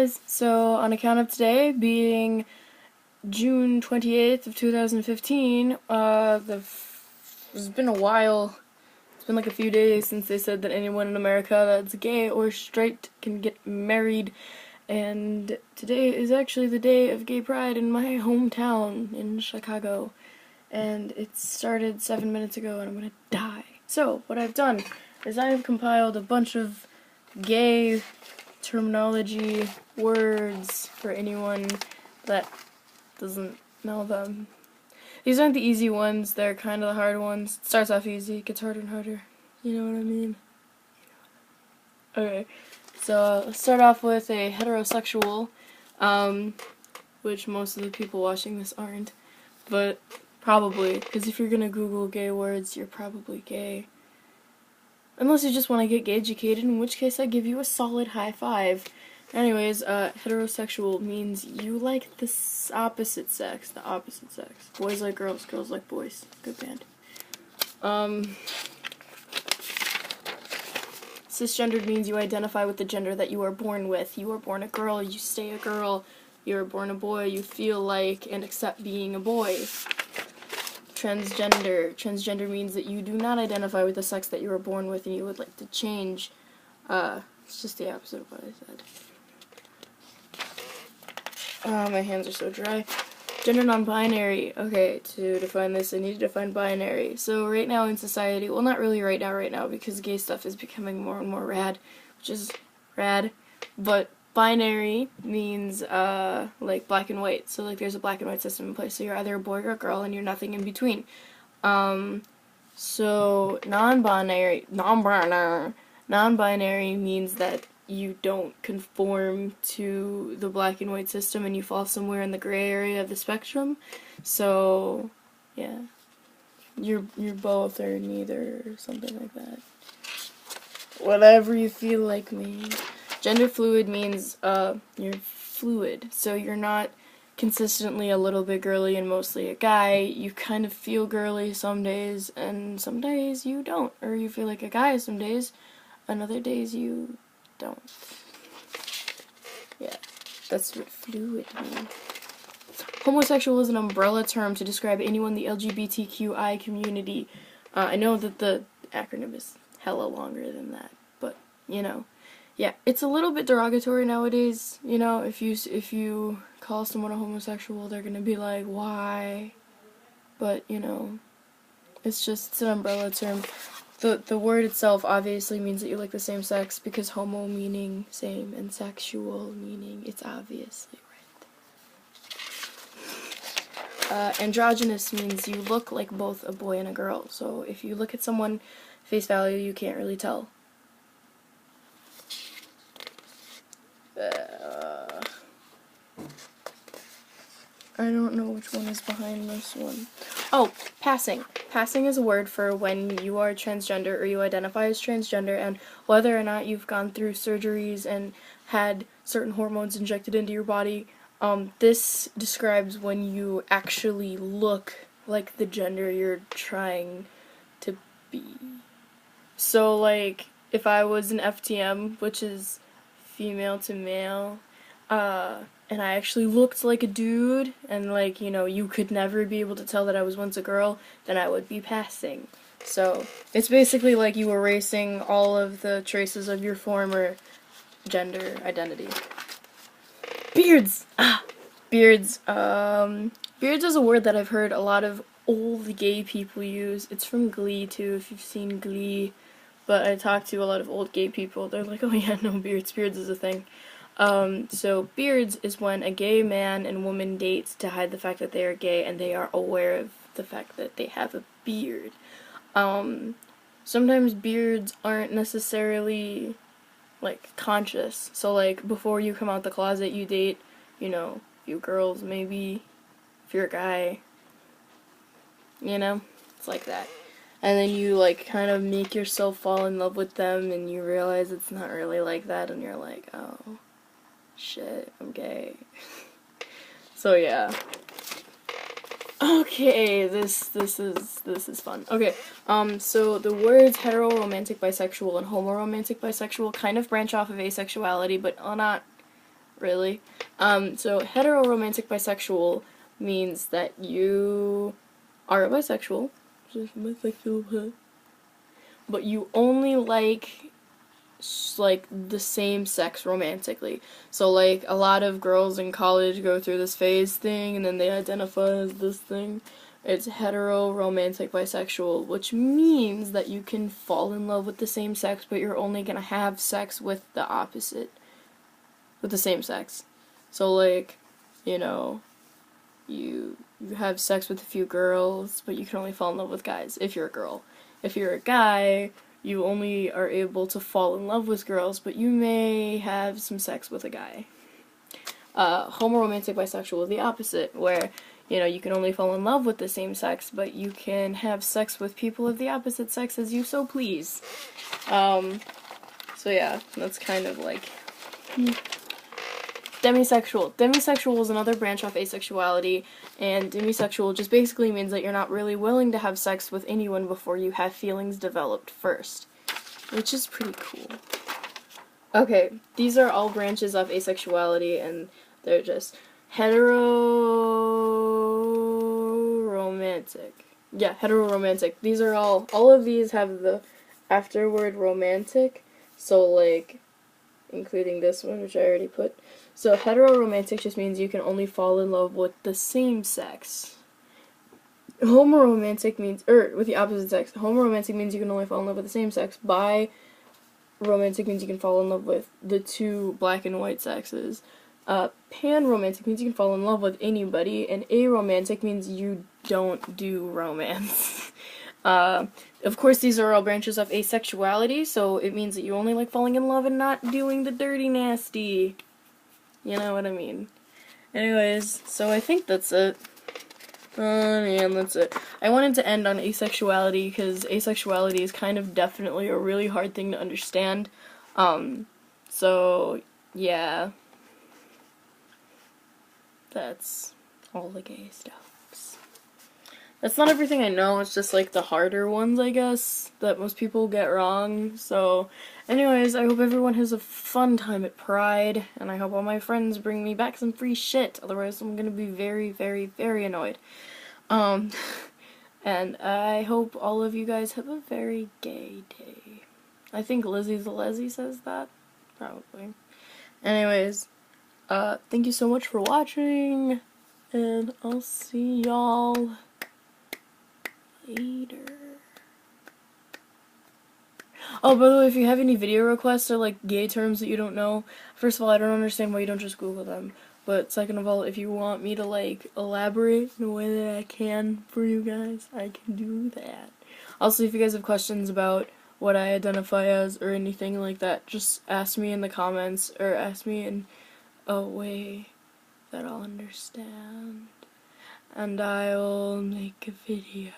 guys, so on account of today being June 28th of 2015, it's been a while, it's been like a few days since they said that anyone in America that's gay or straight can get married, and today is actually the day of gay pride in my hometown in Chicago, and it started 7 minutes ago and I'm gonna die. So, what I've done is I have compiled a bunch of gay terminology words for anyone that doesn't know them. These aren't the easy ones, they're kind of the hard ones. It starts off easy, gets harder and harder. You know what I mean? Okay, so let's start off with a heterosexual, which most of the people watching this aren't, but probably, because if you're gonna Google gay words, you're probably gay. Unless you just want to get gay educated, in which case I give you a solid high five. Anyways, heterosexual means you like the opposite sex. The opposite sex. Boys like girls, girls like boys. Good band. Cisgendered means you identify with the gender that you are born with. You are born a girl, you stay a girl. You are born a boy, you feel like and accept being a boy. Transgender. Transgender means that you do not identify with the sex that you were born with and you would like to change. It's just the opposite of what I said. My hands are so dry. Gender non-binary. Okay, to define this, I need to define binary. So right now in society, well, not really right now, because gay stuff is becoming more and more rad, which is rad, but binary means, like, black and white. So, like, there's a black and white system in place. So you're either a boy or a girl, and you're nothing in between. So, non-binary means that you don't conform to the black and white system, and you fall somewhere in the gray area of the spectrum. So, yeah. You're both or neither, or something like that. Whatever you feel like me. Gender fluid means, you're fluid, so you're not consistently a little bit girly and mostly a guy. You kind of feel girly some days, and some days you don't, or you feel like a guy some days, and other days you don't. Yeah, that's what fluid means. Homosexual is an umbrella term to describe anyone in the LGBTQI community. I know that the acronym is hella longer than that, but, you know. Yeah, it's a little bit derogatory nowadays, you know, if you call someone a homosexual, they're gonna be like, why? But, you know, it's an umbrella term. The word itself obviously means that you like the same sex, because homo meaning same, and sexual meaning it's obviously right. Androgynous means you look like both a boy and a girl, so if you look at someone face value, you can't really tell. I don't know which one is behind this one. Oh, passing. Passing is a word for when you are transgender or you identify as transgender, and whether or not you've gone through surgeries and had certain hormones injected into your body. This describes when you actually look like the gender you're trying to be. So, like, if I was an FTM, which is female to male, and I actually looked like a dude, and, like, you know, you could never be able to tell that I was once a girl, then I would be passing. So, it's basically like you erasing all of the traces of your former gender identity. Beards! Beards. Beards is a word that I've heard a lot of old gay people use. It's from Glee, too, if you've seen Glee. But I talked to a lot of old gay people. They're like, oh yeah, no, beards. Beards is a thing. So beards is when a gay man and woman dates to hide the fact that they are gay, and they are aware of the fact that they have a beard. Sometimes beards aren't necessarily, like, conscious. So, like, before you come out the closet, you date, you know, a few girls, maybe, if you're a guy. You know? It's like that. And then you, like, kind of make yourself fall in love with them, and you realize it's not really like that, and you're like, oh, shit, I'm gay. So, yeah. Okay, this is fun. Okay, so the words hetero, romantic, bisexual, and homoromantic bisexual kind of branch off of asexuality, but not really. So hetero-romantic bisexual means that you are bisexual, but you only like the same sex romantically. So like a lot of girls in college go through this phase thing and then they identify as this thing. It's hetero romantic bisexual, which means that you can fall in love with the same sex, but you're only gonna have sex with the opposite, with the same sex. So like, you know, you have sex with a few girls, but you can only fall in love with guys if you're a girl. If you're a guy, you only are able to fall in love with girls, but you may have some sex with a guy. Homoromantic bisexual is the opposite, where, you know, you can only fall in love with the same sex, but you can have sex with people of the opposite sex as you so please. So yeah, that's kind of like... Demisexual. Demisexual is another branch off asexuality, and demisexual just basically means that you're not really willing to have sex with anyone before you have feelings developed first, which is pretty cool. Okay, these are all branches of asexuality, and they're just hetero-romantic. Yeah, hetero-romantic. These are all of these have the afterword romantic, so like, including this one, which I already put. So hetero-romantic just means you can only fall in love with the same sex. Homoromantic means, with the opposite sex. Homoromantic means you can only fall in love with the same sex. Bi-romantic means you can fall in love with the two black and white sexes. Pan-romantic means you can fall in love with anybody. And aromantic means you don't do romance. Of course, these are all branches of asexuality, so it means that you only like falling in love and not doing the dirty nasty. You know what I mean. Anyways, so I think that's it. Yeah, that's it. I wanted to end on asexuality because asexuality is kind of definitely a really hard thing to understand. So, yeah. That's all the gay stuff. That's not everything I know, it's just like the harder ones, I guess, that most people get wrong. So, anyways, I hope everyone has a fun time at Pride, and I hope all my friends bring me back some free shit, otherwise I'm gonna be very, very, very annoyed. And I hope all of you guys have a very gay day. I think Lizzie the Leslie says that, probably. Anyways, thank you so much for watching, and I'll see y'all later. Oh, by the way, if you have any video requests or like gay terms that you don't know, first of all, I don't understand why you don't just Google them. But second of all, if you want me to like elaborate in a way that I can for you guys, I can do that. Also, if you guys have questions about what I identify as or anything like that, just ask me in the comments or ask me in a way that I'll understand. And I'll make a video.